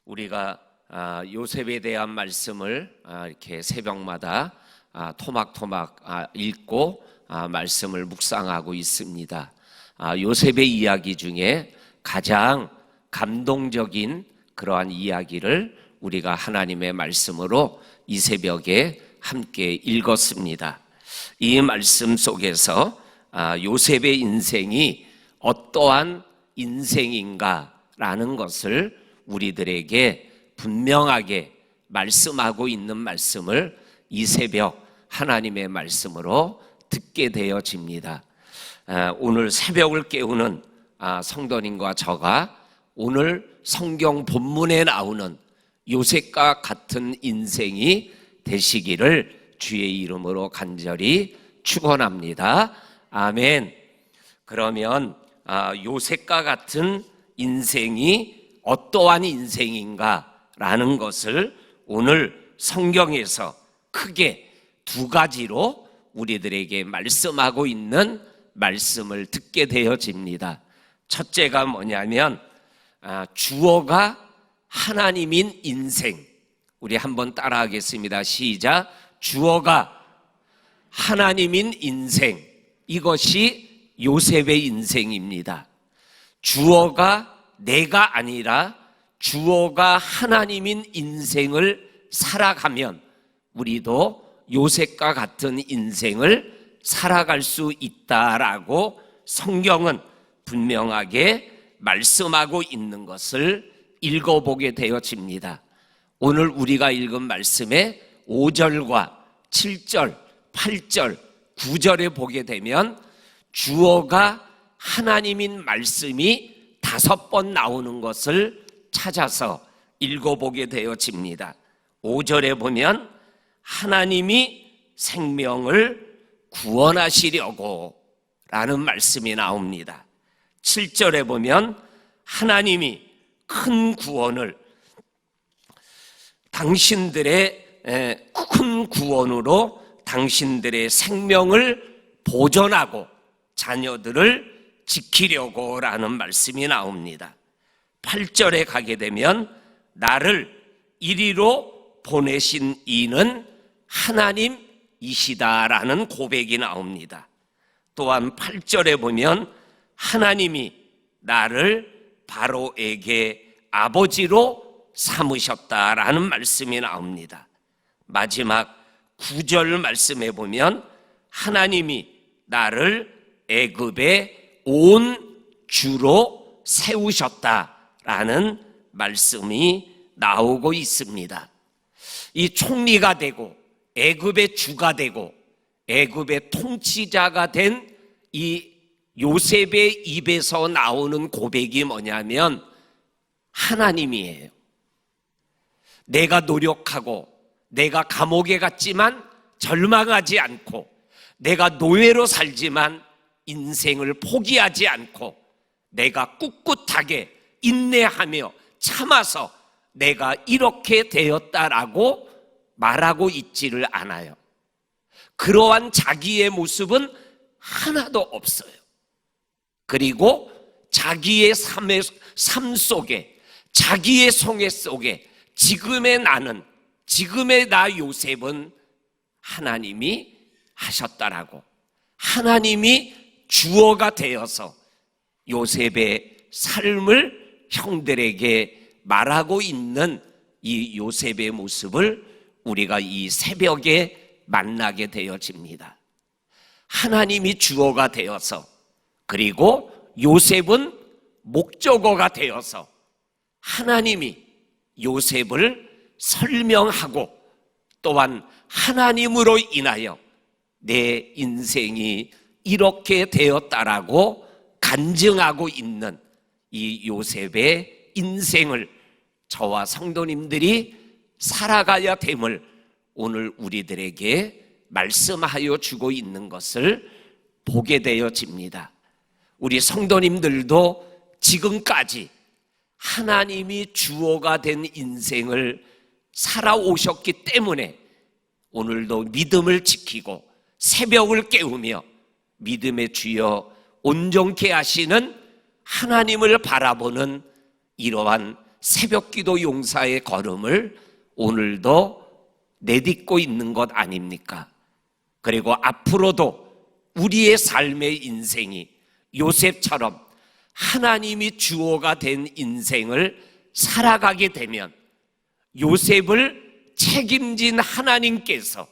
우리가 요셉에 대한 말씀을 이렇게 새벽마다 토막토막 읽고 말씀을 묵상하고 있습니다. 요셉의 이야기 중에 가장 감동적인 그러한 이야기를 우리가 하나님의 말씀으로 이 새벽에 함께 읽었습니다. 이 말씀 속에서 요셉의 인생이 어떠한 인생인가라는 것을 우리들에게 분명하게 말씀하고 있는 말씀을 이 새벽 하나님의 말씀으로 듣게 되어집니다. 오늘 새벽을 깨우는 성도님과 저가 오늘 성경 본문에 나오는 요셉과 같은 인생이 되시기를 주의 이름으로 간절히 축원합니다. 아멘. 그러면 요셉과 같은 인생이 어떠한 인생인가라는 것을 오늘 성경에서 크게 두 가지로 우리들에게 말씀하고 있는 말씀을 듣게 되어집니다. 첫째가 뭐냐면 주어가 하나님인 인생. 우리 한번 따라하겠습니다. 시작. 주어가 하나님인 인생. 이것이 요셉의 인생입니다. 주어가 내가 아니라 주어가 하나님인 인생을 살아가면 우리도 요셉과 같은 인생을 살아갈 수 있다라고 성경은 분명하게 말씀하고 있는 것을 읽어보게 되어집니다. 오늘 우리가 읽은 말씀의 5절과 7절, 8절, 9절에 보게 되면 주어가 하나님인 말씀이 5번 나오는 것을 찾아서 읽어보게 되어집니다. 5절에 보면 하나님이 생명을 구원하시려고 라는 말씀이 나옵니다. 7절에 보면 하나님이 큰 구원을 당신들의 큰 구원으로 당신들의 생명을 보존하고 자녀들을 지키려고 라는 말씀이 나옵니다. 8절에 가게 되면 나를 이리로 보내신 이는 하나님이시다라는 고백이 나옵니다. 또한 8절에 보면 하나님이 나를 바로에게 아버지로 삼으셨다라는 말씀이 나옵니다. 마지막 9절 말씀에 보면 하나님이 나를 애굽의 온 주로 세우셨다라는 말씀이 나오고 있습니다. 이 총리가 되고 애굽의 주가 되고 애굽의 통치자가 된 이 요셉의 입에서 나오는 고백이 뭐냐면 하나님이에요. 내가 노력하고 내가 감옥에 갔지만 절망하지 않고 내가 노예로 살지만 인생을 포기하지 않고 내가 꿋꿋하게 인내하며 참아서 내가 이렇게 되었다라고 말하고 있지를 않아요. 그러한 자기의 모습은 하나도 없어요. 그리고 자기의 삶 속에 자기의 송해 속에 지금의 나는 지금의 나 요셉은 하나님이 하셨다라고 하나님이 주어가 되어서 요셉의 삶을 형들에게 말하고 있는 이 요셉의 모습을 우리가 이 새벽에 만나게 되어집니다. 하나님이 주어가 되어서 그리고 요셉은 목적어가 되어서 하나님이 요셉을 설명하고 또한 하나님으로 인하여 내 인생이 이렇게 되었다라고 간증하고 있는 이 요셉의 인생을 저와 성도님들이 살아가야 됨을 오늘 우리들에게 말씀하여 주고 있는 것을 보게 되어집니다. 우리 성도님들도 지금까지 하나님이 주어가 된 인생을 살아오셨기 때문에 오늘도 믿음을 지키고 새벽을 깨우며 믿음의 주여 온전케 하시는 하나님을 바라보는 이러한 새벽기도 용사의 걸음을 오늘도 내딛고 있는 것 아닙니까? 그리고 앞으로도 우리의 삶의 인생이 요셉처럼 하나님이 주어가 된 인생을 살아가게 되면 요셉을 책임진 하나님께서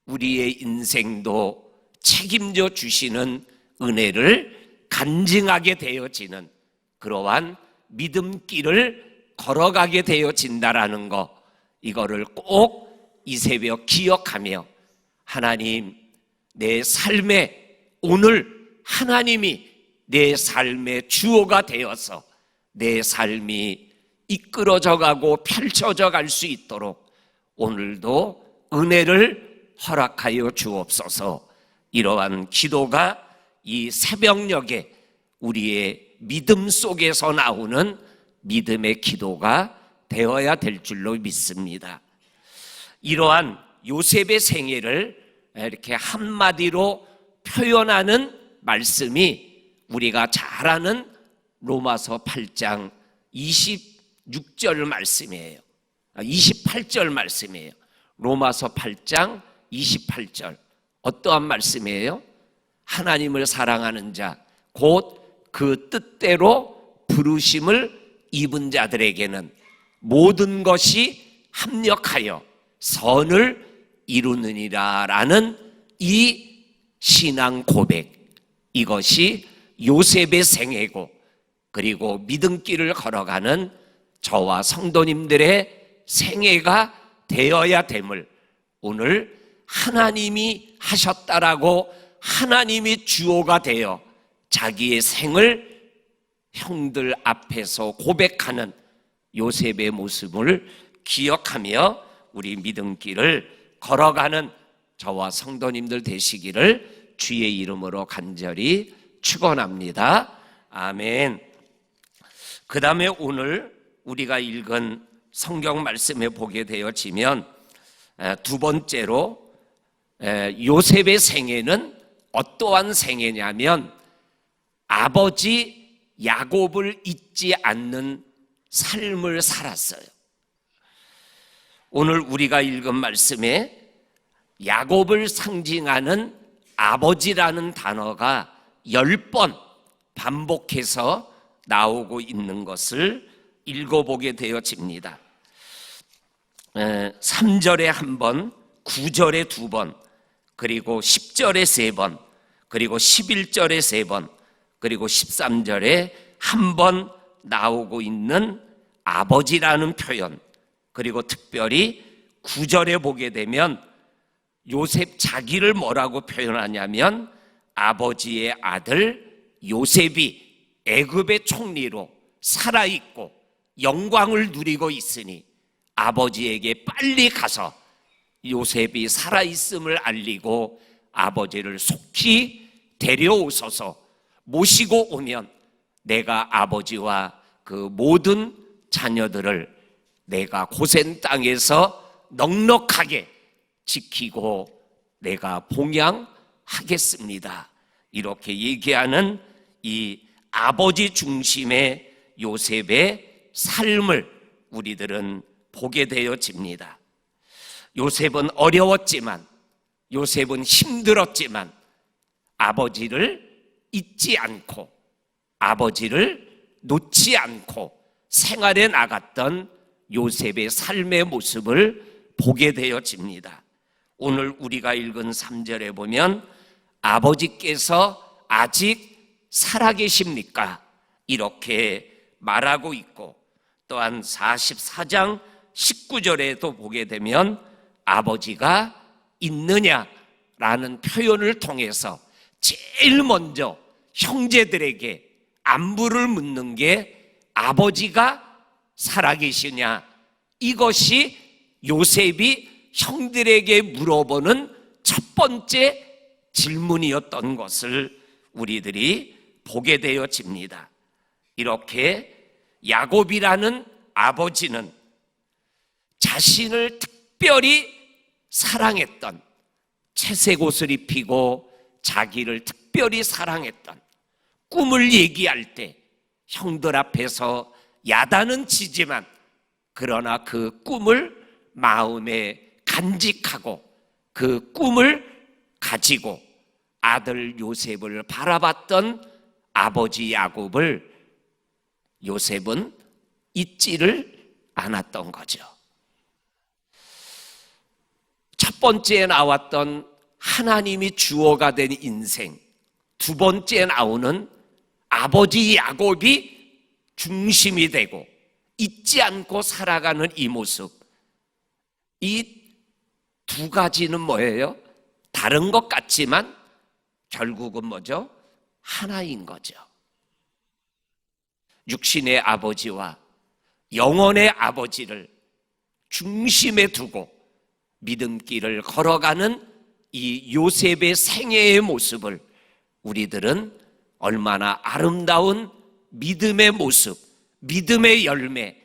우리의 인생도 책임져 주시는 은혜를 간증하게 되어지는 그러한 믿음길을 걸어가게 되어진다라는 거, 이거를 꼭 이 새벽 기억하며 하나님, 내 삶에 오늘 하나님이 내 삶의 주어가 되어서 내 삶이 이끌어져 가고 펼쳐져 갈 수 있도록 오늘도 은혜를 허락하여 주옵소서. 이러한 기도가 이 새벽녘에 우리의 믿음 속에서 나오는 믿음의 기도가 되어야 될 줄로 믿습니다. 이러한 요셉의 생애를 이렇게 한마디로 표현하는 말씀이 우리가 잘 아는 로마서 8장 26절 말씀이에요. 28절 말씀이에요. 로마서 8장 28절. 어떠한 말씀이에요? 하나님을 사랑하는 자, 곧 그 뜻대로 부르심을 입은 자들에게는 모든 것이 합력하여 선을 이루느니라 라는 이 신앙 고백, 이것이 요셉의 생애고 그리고 믿음길을 걸어가는 저와 성도님들의 생애가 되어야 됨을 오늘 하나님이 하셨다라고 하나님이 주어가 되어 자기의 생을 형들 앞에서 고백하는 요셉의 모습을 기억하며 우리 믿음길을 걸어가는 저와 성도님들 되시기를 주의 이름으로 간절히 축원합니다. 아멘. 그 다음에 오늘 우리가 읽은 성경 말씀에 보게 되어지면 두 번째로 요셉의 생애는 어떠한 생애냐면 아버지 야곱을 잊지 않는 삶을 살았어요. 오늘 우리가 읽은 말씀에 야곱을 상징하는 아버지라는 단어가 10번 반복해서 나오고 있는 것을 읽어보게 되어집니다. 3절에 한 번, 9절에 두 번, 그리고 10절에 세 번, 그리고 11절에 세 번, 그리고 13절에 한 번 나오고 있는 아버지라는 표현, 그리고 특별히 9절에 보게 되면 요셉 자기를 뭐라고 표현하냐면 아버지의 아들 요셉이 애굽의 총리로 살아있고 영광을 누리고 있으니 아버지에게 빨리 가서 요셉이 살아있음을 알리고 아버지를 속히 데려오소서. 모시고 오면 내가 아버지와 그 모든 자녀들을 내가 고센 땅에서 넉넉하게 지키고 내가 봉양하겠습니다. 이렇게 얘기하는 이 아버지 중심의 요셉의 삶을 우리들은 보게 되어집니다. 요셉은 어려웠지만, 요셉은 힘들었지만 아버지를 잊지 않고 아버지를 놓지 않고 생활해 나갔던 요셉의 삶의 모습을 보게 되어집니다. 오늘 우리가 읽은 3절에 보면 아버지께서 아직 살아계십니까? 이렇게 말하고 있고, 또한 44장 19절에도 보게 되면 아버지가 있느냐라는 표현을 통해서 제일 먼저 형제들에게 안부를 묻는 게 아버지가 살아계시냐, 이것이 요셉이 형들에게 물어보는 첫 번째 질문이었던 것을 우리들이 보게 되어집니다. 이렇게 야곱이라는 아버지는 자신을 특별히 사랑했던, 채색 옷을 입히고 자기를 특별히 사랑했던, 꿈을 얘기할 때 형들 앞에서 야단은 치지만 그러나 그 꿈을 마음에 간직하고 그 꿈을 가지고 아들 요셉을 바라봤던 아버지 야곱을 요셉은 잊지를 않았던 거죠. 첫 번째에 나왔던 하나님이 주어가 된 인생, 두 번째에 나오는 아버지 야곱이 중심이 되고 잊지 않고 살아가는 이 모습, 이 두 가지는 뭐예요? 다른 것 같지만 결국은 뭐죠? 하나인 거죠. 육신의 아버지와 영혼의 아버지를 중심에 두고 믿음길을 걸어가는 이 요셉의 생애의 모습을 우리들은 얼마나 아름다운 믿음의 모습, 믿음의 열매,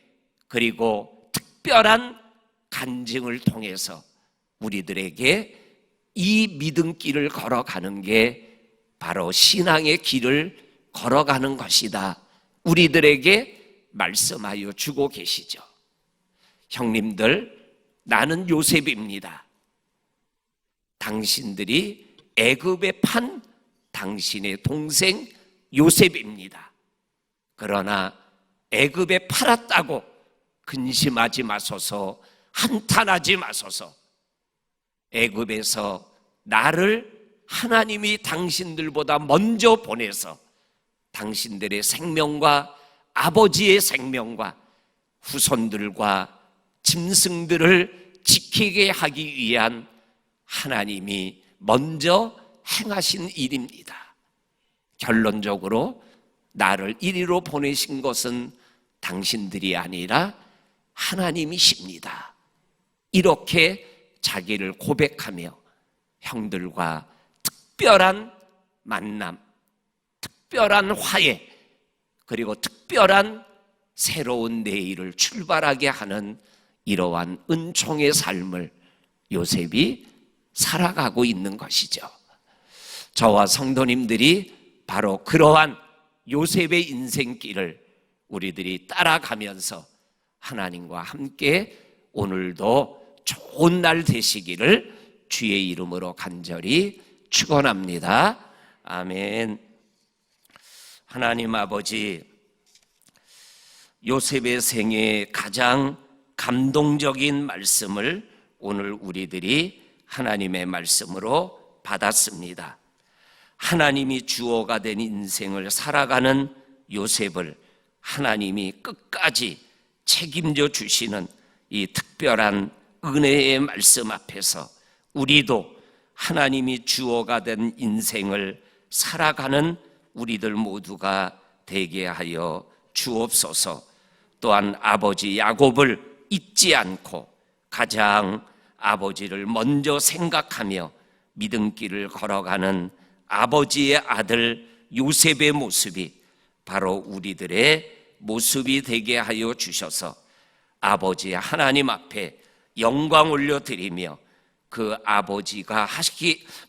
그리고 특별한 간증을 통해서 우리들에게 이 믿음길을 걸어가는 게 바로 신앙의 길을 걸어가는 것이다, 우리들에게 말씀하여 주고 계시죠. 형님들, 나는 요셉입니다. 당신들이 애굽에 판 당신의 동생 요셉입니다. 그러나 애굽에 팔았다고 근심하지 마소서, 한탄하지 마소서. 애굽에서 나를 하나님이 당신들보다 먼저 보내서 당신들의 생명과 아버지의 생명과 후손들과 짐승들을 지키게 하기 위한 하나님이 먼저 행하신 일입니다. 결론적으로 나를 이리로 보내신 것은 당신들이 아니라 하나님이십니다. 이렇게 자기를 고백하며 형들과 특별한 만남, 특별한 화해, 그리고 특별한 새로운 내일을 출발하게 하는 이러한 은총의 삶을 요셉이 살아가고 있는 것이죠. 저와 성도님들이 바로 그러한 요셉의 인생길을 우리들이 따라가면서 하나님과 함께 오늘도 좋은 날 되시기를 주의 이름으로 간절히 축원합니다. 아멘. 하나님 아버지, 요셉의 생애에 가장 감동적인 말씀을 오늘 우리들이 하나님의 말씀으로 받았습니다. 하나님이 주어가 된 인생을 살아가는 요셉을 하나님이 끝까지 책임져 주시는 이 특별한 은혜의 말씀 앞에서 우리도 하나님이 주어가 된 인생을 살아가는 우리들 모두가 되게 하여 주옵소서. 또한 아버지 야곱을 잊지 않고 가장 아버지를 먼저 생각하며 믿음길을 걸어가는 아버지의 아들 요셉의 모습이 바로 우리들의 모습이 되게 하여 주셔서 아버지 하나님 앞에 영광 올려드리며 그 아버지가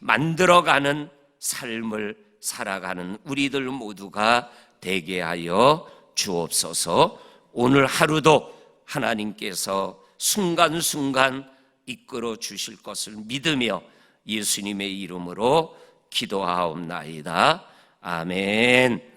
만들어가는 삶을 살아가는 우리들 모두가 되게 하여 주옵소서. 오늘 하루도 하나님께서 순간순간 이끌어 주실 것을 믿으며 예수님의 이름으로 기도하옵나이다. 아멘.